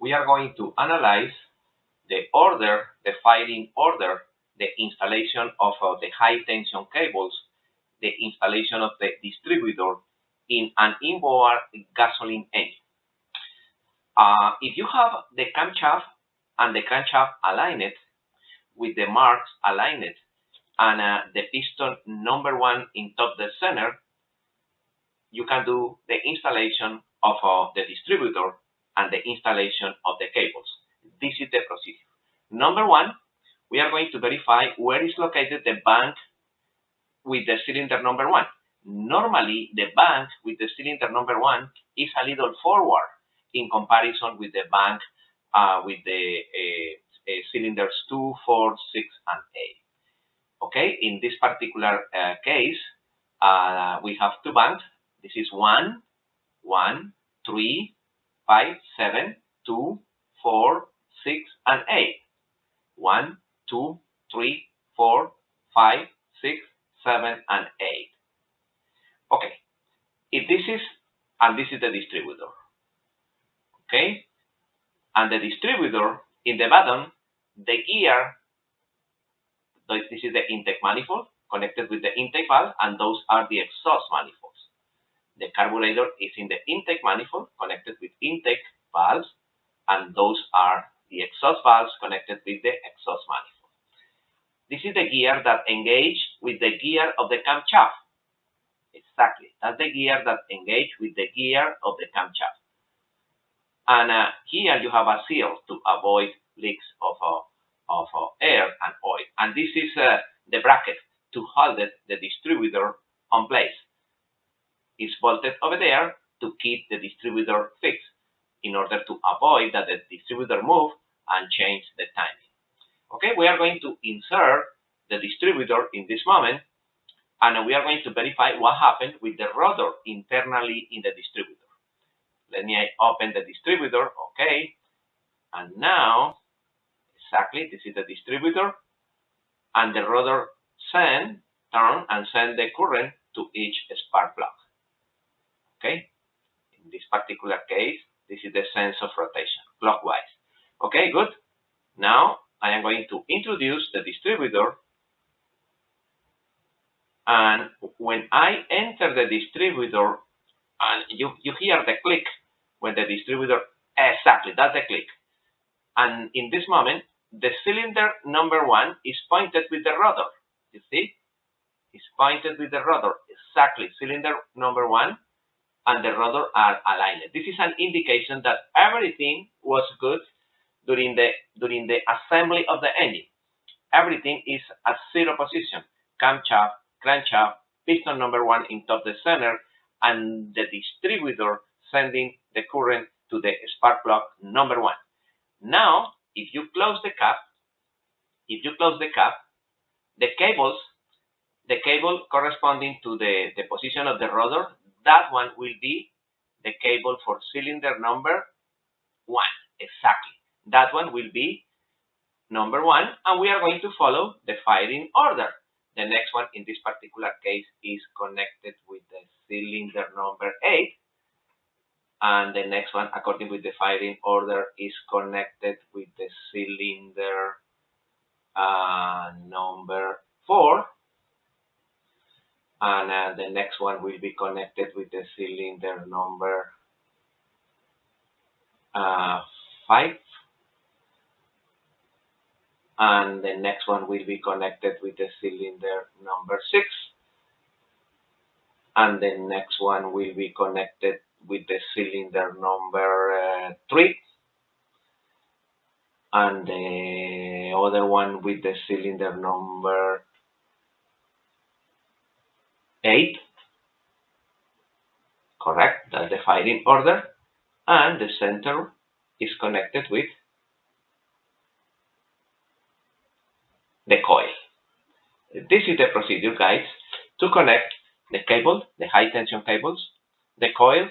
we are going to analyze the order, the firing order, the installation of the high tension cables, the installation of the distributor in an inboard gasoline engine. If you have the camshaft and the crankshaft aligned with the marks aligned and the piston number 1 in top the center, you can do the installation of the distributor and the installation of the cables. This is the procedure. Number 1, we are going to verify where is located the bank with the cylinder number 1. Normally, the bank with the cylinder number 1 is a little forward in comparison with the bank with the cylinders 2, 4, 6, and 8. Okay, in this particular case, we have two banks. This is 1, 1, 3, 5, 7, 2, 4, 6, and 8. 1, 2, 3, 4, 5, 6, 7, and 8. Okay, if this is, and this is the distributor. Okay, and the distributor in the bottom, the gear, this is the intake manifold connected with the intake valve, and those are the exhaust manifolds. The carburetor is in the intake manifold connected with intake valves, and those are the exhaust valves connected with the exhaust manifold. This is the gear that engage with the gear of the camshaft. Exactly, that's the gear that engage with the gear of the camshaft. And here you have a seal to avoid leaks of air and oil. And this is the bracket to hold the distributor on place. It's bolted over there to keep the distributor fixed in order to avoid that the distributor move and change the timing. Okay, we are going to insert the distributor in this moment, and we are going to verify what happened with the rotor internally in the distributor. Let me open the distributor, okay, and now, exactly, this is the distributor, and the rotor turn and send the current to each spark plug. Okay, in this particular case, this is the sense of rotation, clockwise. Okay, good. Now, I am going to introduce the distributor, and when I enter the distributor, and you hear the click when the distributor, exactly, that's the click. And in this moment, the cylinder number 1 is pointed with the rotor. You see? It's pointed with the rotor. Exactly, cylinder number 1 and the rotor are aligned. This is an indication that everything was good during the assembly of the engine. Everything is at 0 position. Camshaft, crankshaft, piston number 1 in top the center, and the distributor sending the current to the spark plug number 1. Now, if you close the cap, the cable corresponding to the position of the rotor, that one will be the cable for cylinder number 1. Exactly. That one will be number 1, and we are going to follow the firing order. The next one in this particular case is connected with the cylinder number 8, and the next one, according with the firing order, is connected with the cylinder number 4, and the next one will be connected with the cylinder number 5, and the next one will be connected with the cylinder number 6, and the next one will be connected with the cylinder number 3, and the other one with the cylinder number 8. Correct, that's the firing order, and the center is connected with the coil. This is the procedure, guys, to connect the cable, the high tension cables, the coil,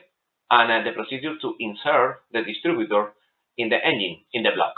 and the procedure to insert the distributor in the engine, in the block.